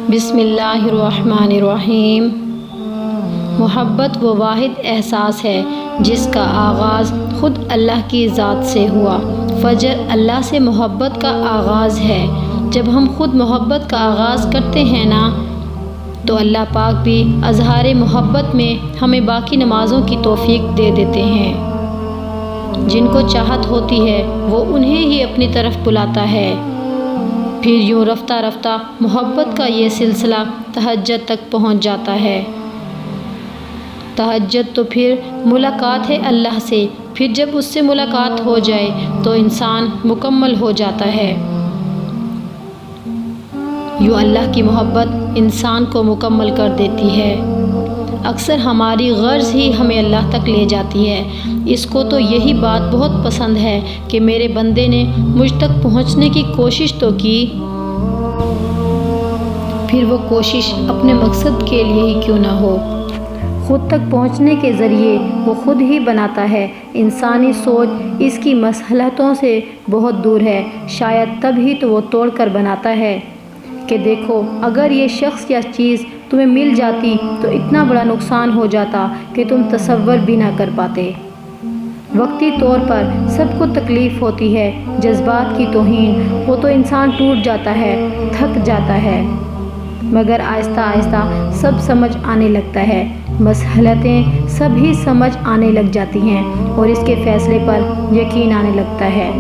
بسم اللہ الرحمن الرحیم۔ محبت وہ واحد احساس ہے جس کا آغاز خود اللہ کی ذات سے ہوا۔ فجر اللہ سے محبت کا آغاز ہے۔ جب ہم خود محبت کا آغاز کرتے ہیں نا تو اللہ پاک بھی اظہار محبت میں ہمیں باقی نمازوں کی توفیق دے دیتے ہیں۔ جن کو چاہت ہوتی ہے وہ انہیں ہی اپنی طرف بلاتا ہے۔ پھر یوں رفتہ رفتہ محبت کا یہ سلسلہ تہجد تک پہنچ جاتا ہے۔ تہجد تو پھر ملاقات ہے اللہ سے۔ پھر جب اس سے ملاقات ہو جائے تو انسان مکمل ہو جاتا ہے۔ یوں اللہ کی محبت انسان کو مکمل کر دیتی ہے۔ اکثر ہماری غرض ہی ہمیں اللہ تک لے جاتی ہے۔ اس کو تو یہی بات بہت پسند ہے کہ میرے بندے نے مجھ تک پہنچنے کی کوشش تو کی، پھر وہ کوشش اپنے مقصد کے لیے ہی کیوں نہ ہو، خود تک پہنچنے کے ذریعے وہ خود ہی بناتا ہے۔ انسانی سوچ اس کی مصلحتوں سے بہت دور ہے۔ شاید تب ہی تو وہ توڑ کر بناتا ہے کہ دیکھو اگر یہ شخص یا چیز تمہیں مل جاتی تو اتنا بڑا نقصان ہو جاتا کہ تم تصور بھی نہ کر پاتے۔ وقتی طور پر سب کو تکلیف ہوتی ہے، جذبات کی توہین ہو تو انسان ٹوٹ جاتا ہے، تھک جاتا ہے، مگر آہستہ آہستہ سب سمجھ آنے لگتا ہے، مصلحتیں سب ہی سمجھ آنے لگ جاتی ہیں اور اس کے فیصلے پر یقین آنے لگتا ہے۔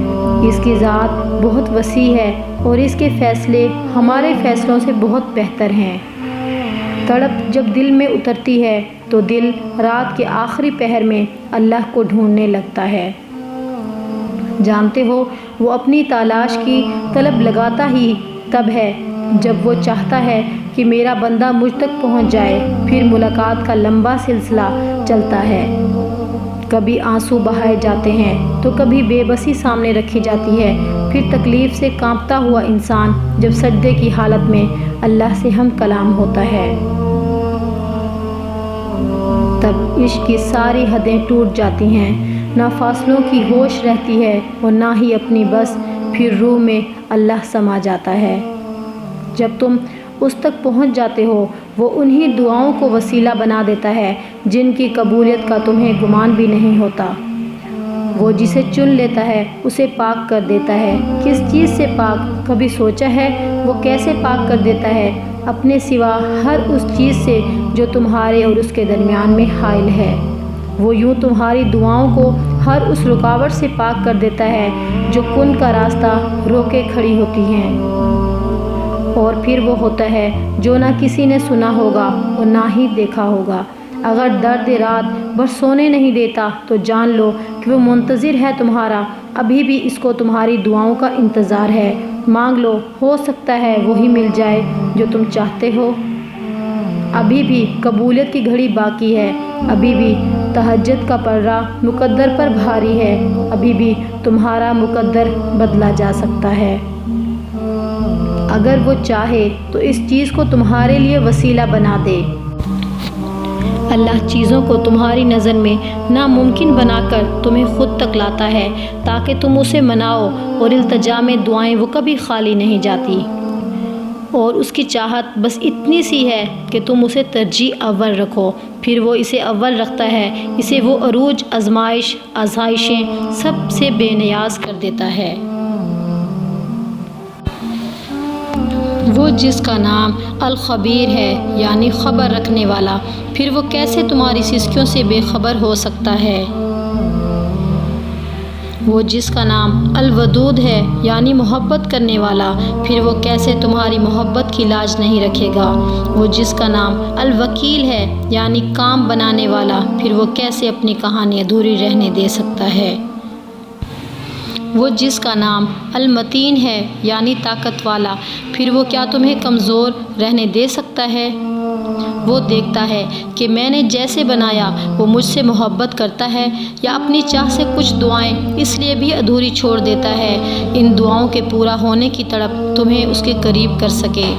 اس کی ذات بہت وسیع ہے اور اس کے فیصلے ہمارے فیصلوں سے بہت بہتر ہیں۔ تڑپ جب دل میں اترتی ہے تو دل رات کے آخری پہر میں اللہ کو ڈھونڈنے لگتا ہے۔ جانتے ہو وہ اپنی تلاش کی طلب لگاتا ہی تب ہے جب وہ چاہتا ہے کہ میرا بندہ مجھ تک پہنچ جائے۔ پھر ملاقات کا لمبا سلسلہ چلتا ہے۔ کبھی آنسو بہائے جاتے ہیں تو کبھی بے بسی سامنے رکھی جاتی ہے۔ پھر تکلیف سے کانپتا ہوا انسان جب سجدے کی حالت میں اللہ سے ہم کلام ہوتا ہے، تب عشق کی ساری حدیں ٹوٹ جاتی ہیں، نہ فاصلوں کی ہوش رہتی ہے اور نہ ہی اپنی بس۔ پھر روح میں اللہ سما جاتا ہے۔ جب تم اس تک پہنچ جاتے ہو وہ انہی دعاؤں کو وسیلہ بنا دیتا ہے جن کی قبولیت کا تمہیں گمان بھی نہیں ہوتا۔ وہ جسے چن لیتا ہے اسے پاک کر دیتا ہے۔ کس چیز سے پاک کبھی سوچا ہے؟ وہ کیسے پاک کر دیتا ہے؟ اپنے سوا ہر اس چیز سے جو تمہارے اور اس کے درمیان میں حائل ہے۔ وہ یوں تمہاری دعاؤں کو ہر اس رکاوٹ سے پاک کر دیتا ہے جو کن کا راستہ روکے کھڑی ہوتی ہیں۔ اور پھر وہ ہوتا ہے جو نہ کسی نے سنا ہوگا اور نہ ہی دیکھا ہوگا۔ اگر درد رات بھر سونے نہیں دیتا تو جان لو کہ وہ منتظر ہے تمہارا۔ ابھی بھی اس کو تمہاری دعاؤں کا انتظار ہے۔ مانگ لو، ہو سکتا ہے وہی مل جائے جو تم چاہتے ہو۔ ابھی بھی قبولیت کی گھڑی باقی ہے۔ ابھی بھی تہجد کا پرہ مقدر پر بھاری ہے۔ ابھی بھی تمہارا مقدر بدلا جا سکتا ہے۔ اگر وہ چاہے تو اس چیز کو تمہارے لیے وسیلہ بنا دے۔ اللہ چیزوں کو تمہاری نظر میں ناممکن بنا کر تمہیں خود تک لاتا ہے تاکہ تم اسے مناؤ، اور التجا میں دعائیں وہ کبھی خالی نہیں جاتی۔ اور اس کی چاہت بس اتنی سی ہے کہ تم اسے ترجیح اول رکھو۔ پھر وہ اسے اول رکھتا ہے، اسے وہ عروج، آزمائشیں سب سے بے نیاز کر دیتا ہے۔ وہ جس کا نام الخبیر ہے یعنی خبر رکھنے والا، پھر وہ کیسے تمہاری سستیوں سے بے خبر ہو سکتا ہے؟ وہ جس کا نام الودود ہے یعنی محبت کرنے والا، پھر وہ کیسے تمہاری محبت کی لاج نہیں رکھے گا؟ وہ جس کا نام الوکیل ہے یعنی کام بنانے والا، پھر وہ کیسے اپنی کہانی ادھوری رہنے دے سکتا ہے؟ وہ جس کا نام المتین ہے یعنی طاقت والا، پھر وہ کیا تمہیں کمزور رہنے دے سکتا ہے؟ وہ دیکھتا ہے کہ میں نے جیسے بنایا وہ مجھ سے محبت کرتا ہے یا اپنی چاہ سے کچھ دعائیں اس لیے بھی ادھوری چھوڑ دیتا ہے ان دعاؤں کے پورا ہونے کی تڑپ تمہیں اس کے قریب کر سکے۔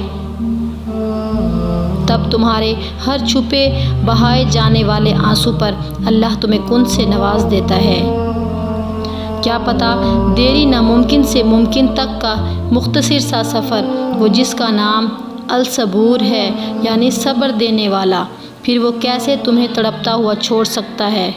تب تمہارے ہر چھپے بہائے جانے والے آنسو پر اللہ تمہیں کن سے نواز دیتا ہے۔ کیا پتہ دیری ناممکن سے ممکن تک کا مختصر سا سفر، وہ جس کا نام الصبور ہے یعنی صبر دینے والا، پھر وہ کیسے تمہیں تڑپتا ہوا چھوڑ سکتا ہے؟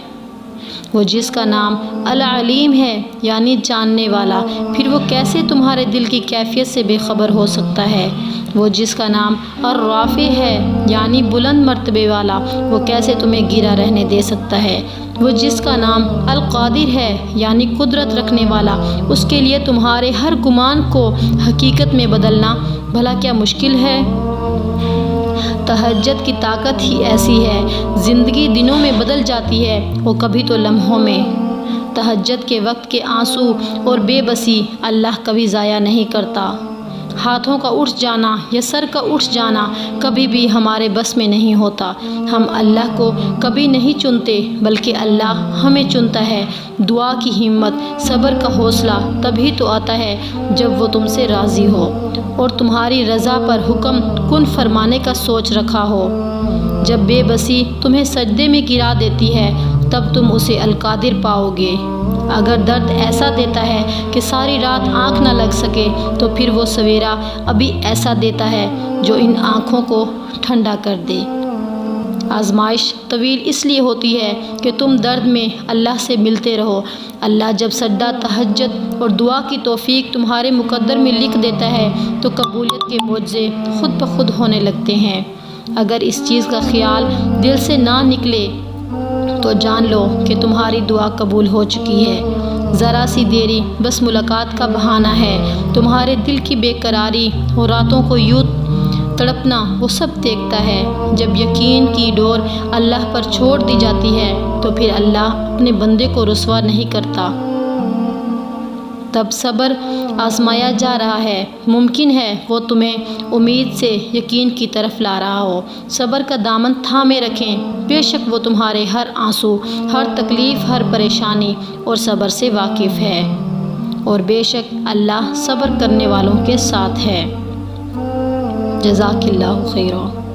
وہ جس کا نام العلیم ہے یعنی جاننے والا، پھر وہ کیسے تمہارے دل کی کیفیت سے بے خبر ہو سکتا ہے؟ وہ جس کا نام الرافع ہے یعنی بلند مرتبے والا، وہ کیسے تمہیں گرا رہنے دے سکتا ہے؟ وہ جس کا نام القادر ہے یعنی قدرت رکھنے والا، اس کے لیے تمہارے ہر گمان کو حقیقت میں بدلنا بھلا کیا مشکل ہے؟ تہجد کی طاقت ہی ایسی ہے، زندگی دنوں میں بدل جاتی ہے اور کبھی تو لمحوں میں۔ تہجد کے وقت کے آنسو اور بے بسی اللہ کبھی ضائع نہیں کرتا۔ ہاتھوں کا اٹھ جانا یا سر کا اٹھ جانا کبھی بھی ہمارے بس میں نہیں ہوتا۔ ہم اللہ کو کبھی نہیں چنتے بلکہ اللہ ہمیں چنتا ہے۔ دعا کی ہمت، صبر کا حوصلہ تبھی تو آتا ہے جب وہ تم سے راضی ہو اور تمہاری رضا پر حکم کن فرمانے کا سوچ رکھا ہو۔ جب بے بسی تمہیں سجدے میں گرا دیتی ہے تب تم اسے القادر پاؤ گے۔ اگر درد ایسا دیتا ہے کہ ساری رات آنکھ نہ لگ سکے تو پھر وہ سویرا ابھی ایسا دیتا ہے جو ان آنکھوں کو ٹھنڈا کر دے۔ آزمائش طویل اس لیے ہوتی ہے کہ تم درد میں اللہ سے ملتے رہو۔ اللہ جب سجدہ، تہجد اور دعا کی توفیق تمہارے مقدر میں لکھ دیتا ہے تو قبولیت کے معجزے خود بخود ہونے لگتے ہیں۔ اگر اس چیز کا خیال دل سے نہ نکلے تو جان لو کہ تمہاری دعا قبول ہو چکی ہے۔ ذرا سی دیری بس ملاقات کا بہانہ ہے۔ تمہارے دل کی بے قراری اور راتوں کو یوں تڑپنا وہ سب دیکھتا ہے۔ جب یقین کی ڈور اللہ پر چھوڑ دی جاتی ہے تو پھر اللہ اپنے بندے کو رسوا نہیں کرتا۔ تب صبر آزمایا جا رہا ہے۔ ممکن ہے وہ تمہیں امید سے یقین کی طرف لا رہا ہو۔ صبر کا دامن تھامے رکھیں، بے شک وہ تمہارے ہر آنسو، ہر تکلیف، ہر پریشانی اور صبر سے واقف ہے، اور بے شک اللہ صبر کرنے والوں کے ساتھ ہے۔ جزاک اللہ خیرا۔